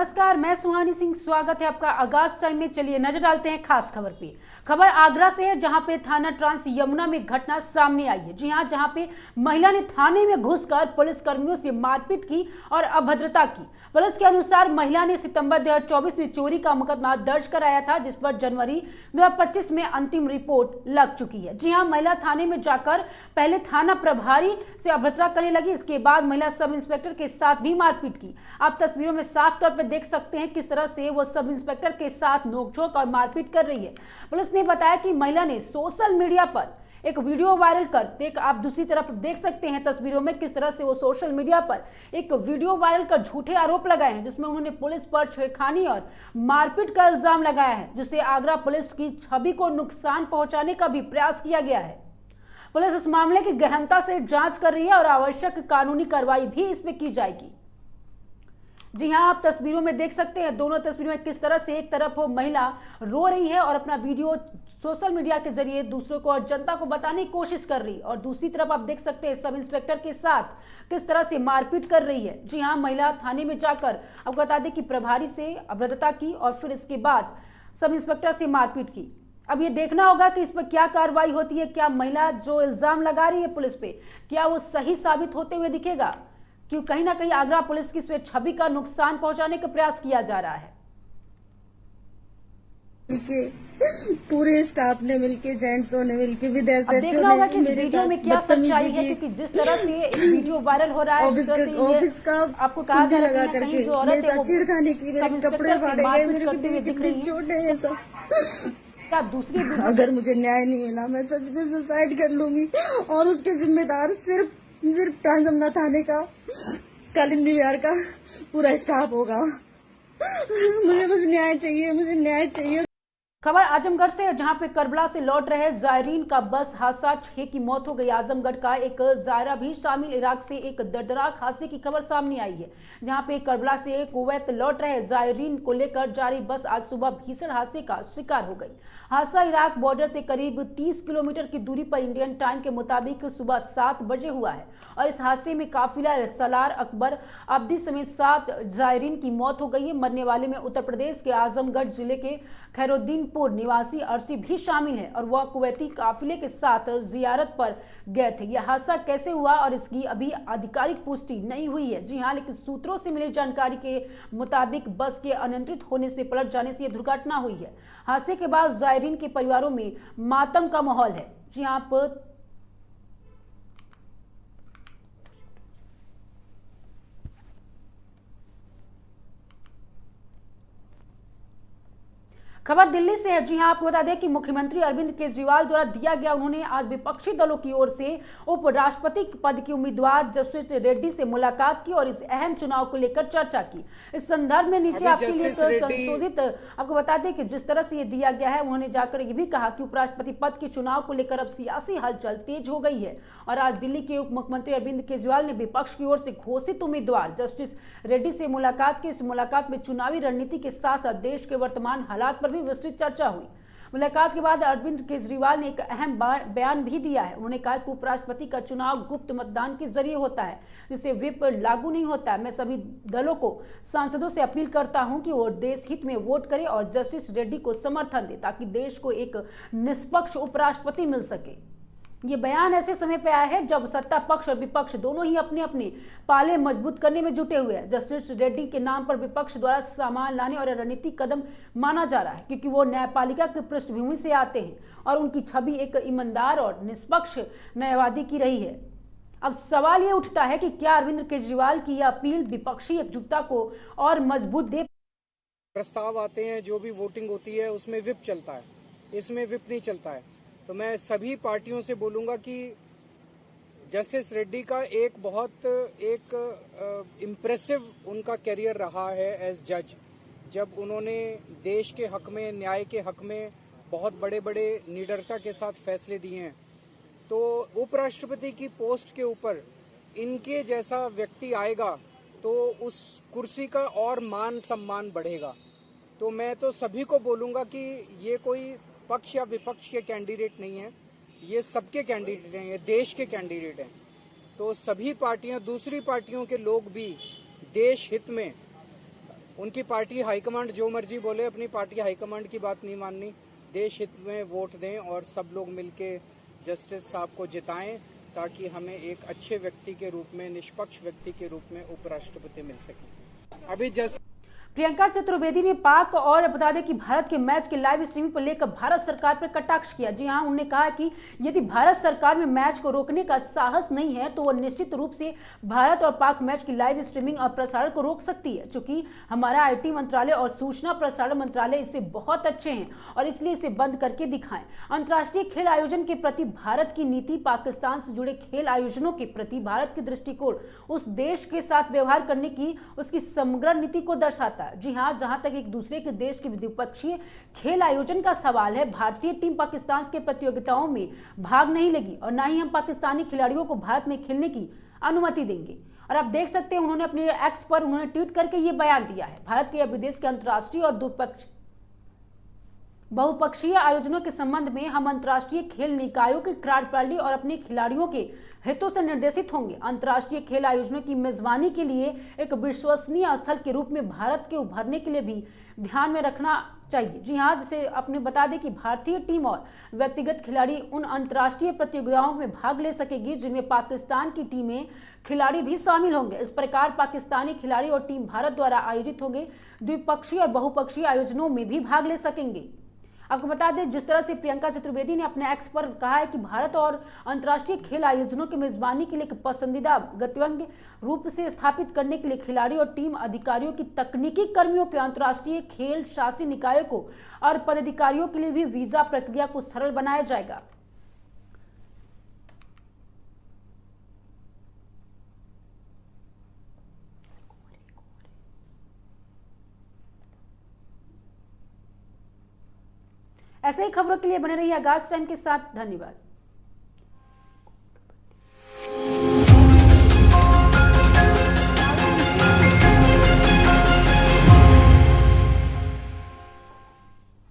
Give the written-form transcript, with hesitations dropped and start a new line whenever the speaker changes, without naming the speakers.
नमस्कार, मैं सुहानी सिंह। स्वागत है आपका आगाज टाइम में। चलिए नजर डालते हैं खास खबर पे। खबर आगरा से है, जहां पे थाना ट्रांस यमुना में घटना सामने आई है। जी हां, जहां पे महिला ने थाने में घुसकर पुलिस कर्मियों से मारपीट की और अभद्रता की। पुलिस के अनुसार महिला ने सितंबर 2024 में चोरी का मुकदमा दर्ज कराया था, जिस पर जनवरी 2025 में अंतिम रिपोर्ट लग चुकी है। जी हां, महिला थाने में जाकर पहले थाना प्रभारी से अभद्रता करने लगी। इसके बाद महिला सब इंस्पेक्टर के साथ भी मारपीट की। आप तस्वीरों में साफ तौर पर देख सकते हैं किस तरह से वो सब इंस्पेक्टर के साथ नोकझोंक और मारपीट कर रही है। पुलिस ने बताया कि महिला ने सोशल मीडिया पर एक वीडियो वायरल कर आप दूसरी तरफ देख सकते हैं तस्वीरों में किस तरह से वो सोशल मीडिया पर एक वीडियो वायरल कर झूठे आरोप लगाए हैं, जिसमें उन्होंने पुलिस पर छेड़खानी और मारपीट का इल्जाम लगाया है, जिससे आगरा पुलिस की छवि को नुकसान पहुंचाने का भी प्रयास किया गया है। पुलिस इस मामले की गहनता से जांच कर रही है और आवश्यक कानूनी कार्रवाई भी इसमें की जाएगी। जी हां, आप तस्वीरों में देख सकते हैं दोनों तस्वीरों में किस तरह से एक तरफ वो महिला रो रही है और अपना वीडियो सोशल मीडिया के जरिए दूसरों को और जनता को बताने की कोशिश कर रही है, और दूसरी तरफ आप देख सकते हैं सब इंस्पेक्टर के साथ किस तरह से मारपीट कर रही है। जी हां, महिला थाने में जाकर आपको बता दें कि प्रभारी से अभद्रता की और फिर इसके बाद सब इंस्पेक्टर से मारपीट की। अब ये देखना होगा कि इस पर क्या कार्रवाई होती है। क्या महिला जो इल्जाम लगा रही है पुलिस पे, क्या वो सही साबित होते हुए दिखेगा? क्यों कहीं ना कहीं आगरा पुलिस की छवि का नुकसान पहुंचाने का प्रयास किया जा रहा है।
पूरे स्टाफ ने मिलके, जेंट्सों ने मिलके,
अब देखना होगा कि इस वीडियो में क्या सच्चाई है, क्योंकि जिस तरह से एक वीडियो वायरल हो रहा है,
ऑफिस का
आपको कहा जा रहा है
कहीं
जो औरत है वो
चिढ़खाने की मेरे कपड़े फाड़े गए, मेरे
करते हुए दिख रही है। क्या दूसरी
अगर मुझे न्याय नहीं मिला मैं सच में सुसाइड कर लूंगी, और उसके जिम्मेदार सिर्फ ट्रांस थाने का, कालिंदी विहार का पूरा स्टाफ होगा। मुझे बस न्याय चाहिए, मुझे न्याय चाहिए।
खबर आजमगढ़ से, जहां पे करबला से लौट रहे जायरीन का बस हादसा, 6 की मौत हो गई। आजमगढ़ का एक जायरा भी शामिल। इराक से एक दर्दनाक हादसे की खबर सामने आई है, जहां पे करबला से कुवैत लौट रहे जायरीन को लेकर जा रही बस आज सुबह भीषण हादसे का शिकार हो गई। हादसा इराक बॉर्डर से करीब 30 किलोमीटर की दूरी पर इंडियन टाइम के मुताबिक सुबह 7 बजे हुआ है, और इस हादसे में काफिला सलार अकबर अब्दी समेत 7 जायरीन की मौत हो गई है। मरने वाले में उत्तर प्रदेश के आजमगढ़ जिले के खैरुद्दीनपुर निवासी अरसी भी शामिल है, और वह कुवैती काफिले के साथ जियारत पर गए थे। यह हादसा कैसे हुआ और इसकी अभी आधिकारिक पुष्टि नहीं हुई है। जी हां, लेकिन सूत्रों से मिली जानकारी के मुताबिक बस के अनियंत्रित होने से पलट जाने से यह दुर्घटना हुई है। हादसे के बाद जायरीन के परिवारों में मातम का माहौल है। जी हां, आप खबर दिल्ली से है। जी हां, आपको बता दें कि मुख्यमंत्री अरविंद केजरीवाल द्वारा दिया गया, उन्होंने आज विपक्षी दलों की ओर से उपराष्ट्रपति पद के उम्मीदवार जस्टिस रेड्डी से मुलाकात की और इस अहम चुनाव को लेकर चर्चा की। इस संदर्भ में नीचे आपके लिए संशोधित आपको बता दें कि जिस तरह से ये दिया गया है, उन्होंने जाकर ये भी कहा कि उपराष्ट्रपति पद के चुनाव को लेकर अब सियासी हलचल तेज हो गई है, और आज दिल्ली के उप मुख्यमंत्री अरविंद केजरीवाल ने विपक्ष की ओर से घोषित उम्मीदवार जस्टिस रेड्डी से मुलाकात की। इस मुलाकात में चुनावी रणनीति के साथ साथ देश के वर्तमान हालात पर भी विस्तृत चर्चा हुई। मुलाकात के बाद अरविंद केजरीवाल ने एक अहम बयान भी दिया है। उन्होंने कहा कि उपराष्ट्रपति का चुनाव गुप्त मतदान के जरिए होता है, जिससे व्हिप लागू नहीं होता है। मैं सभी दलों को, सांसदों से अपील करता हूं कि वो देश हित में वोट करें और जस्टिस रेड्डी को समर्थन दें, ताकि देश को एक निष्पक्ष उपराष्ट्रपति मिल सके। ये बयान ऐसे समय पे आया है जब सत्ता पक्ष और विपक्ष दोनों ही अपने अपने पाले मजबूत करने में जुटे हुए हैं। जस्टिस रेड्डी के नाम पर विपक्ष द्वारा सामान लाने और रणनीतिक कदम माना जा रहा है, क्योंकि वो न्यायपालिका की पृष्ठभूमि से आते हैं और उनकी छवि एक ईमानदार और निष्पक्ष न्यायवादी की रही है। अब सवाल ये उठता है कि क्या अरविंद केजरीवाल की यह अपील विपक्षी एकजुटता को और मजबूत दे?
प्रस्ताव आते हैं, जो भी वोटिंग होती है उसमें व्हिप चलता है, इसमें व्हिप नहीं चलता है। तो मैं सभी पार्टियों से बोलूंगा कि जस्टिस रेड्डी का एक बहुत इम्प्रेसिव उनका करियर रहा है एज जज, जब उन्होंने देश के हक में, न्याय के हक में बहुत बड़े बड़े निडरता के साथ फैसले दिए हैं। तो उपराष्ट्रपति की पोस्ट के ऊपर इनके जैसा व्यक्ति आएगा तो उस कुर्सी का और मान सम्मान बढ़ेगा। तो मैं तो सभी को बोलूंगा कि ये कोई पक्ष या विपक्ष के कैंडिडेट नहीं है, ये सबके कैंडिडेट हैं, ये देश के कैंडिडेट हैं। तो सभी पार्टियां, दूसरी पार्टियों के लोग भी देश हित में उनकी पार्टी हाईकमांड जो मर्जी बोले, अपनी पार्टी हाईकमांड की बात नहीं माननी। देश हित में वोट दें और सब लोग मिलके जस्टिस साहब को जिताएं, ताकि हमें एक अच्छे व्यक्ति के रूप में, निष्पक्ष व्यक्ति के रूप में उपराष्ट्रपति मिल सके। अभी
प्रियंका चतुर्वेदी ने पाक और बता दें कि भारत के मैच के लाइव स्ट्रीमिंग पर लेकर भारत सरकार पर कटाक्ष किया। जी हां, उन्होंने कहा कि यदि भारत सरकार में मैच को रोकने का साहस नहीं है तो वह निश्चित रूप से भारत और पाक मैच की लाइव स्ट्रीमिंग और प्रसारण को रोक सकती है, क्योंकि हमारा आईटी मंत्रालय और सूचना प्रसारण मंत्रालय इससे बहुत अच्छे हैं और इसलिए इसे बंद करके दिखाएं। अंतर्राष्ट्रीय खेल आयोजन के प्रति भारत की नीति पाकिस्तान से जुड़े खेल आयोजनों के प्रति भारत के दृष्टिकोण उस देश के साथ व्यवहार करने की उसकी समग्र नीति को दर्शाता। जी हां, जहां तक एक दूसरे के देश के द्विपक्षीय खेल आयोजन का सवाल है, भारतीय टीम पाकिस्तान के प्रतियोगिताओं में भाग नहीं लेगी और ना ही हम पाकिस्तानी खिलाड़ियों को भारत में खेलने की अनुमति देंगे। और आप देख सकते हैं उन्होंने अपने एक्स पर उन्होंने ट्वीट करके ये बयान दिया है। भारत के या विदेश के अंतर्राष्ट्रीय और बहुपक्षीय आयोजनों के संबंध में हम अंतर्राष्ट्रीय खेल निकायों की कार्यप्रणाली और अपने खिलाड़ियों के हितों से निर्देशित होंगे। अंतर्राष्ट्रीय खेल आयोजनों की मेजबानी के लिए एक विश्वसनीय स्थल के रूप में भारत के उभरने के लिए भी ध्यान में रखना चाहिए। जी हाँ, जैसे आपने बता दें कि भारतीय टीम और व्यक्तिगत खिलाड़ी उन अंतर्राष्ट्रीय प्रतियोगिताओं में भाग ले सकेगी जिनमें पाकिस्तान की टीमें खिलाड़ी भी शामिल होंगे। इस प्रकार पाकिस्तानी खिलाड़ी और टीम भारत द्वारा आयोजित होंगे द्विपक्षीय और बहुपक्षीय आयोजनों में भी भाग ले सकेंगे। आपको बता दें, जिस तरह से प्रियंका चतुर्वेदी ने अपने एक्स पर कहा है कि भारत और अंतर्राष्ट्रीय खेल आयोजनों की मेजबानी के लिए एक पसंदीदा गंतव्य रूप से स्थापित करने के लिए खिलाड़ी और टीम अधिकारियों की तकनीकी कर्मियों के अंतर्राष्ट्रीय खेल शासी निकायों को और पदाधिकारियों के लिए भी वीजा प्रक्रिया को सरल बनाया जाएगा। ऐसे ही खबरों के लिए बने रहिए आगाज टाइम के साथ। धन्यवाद।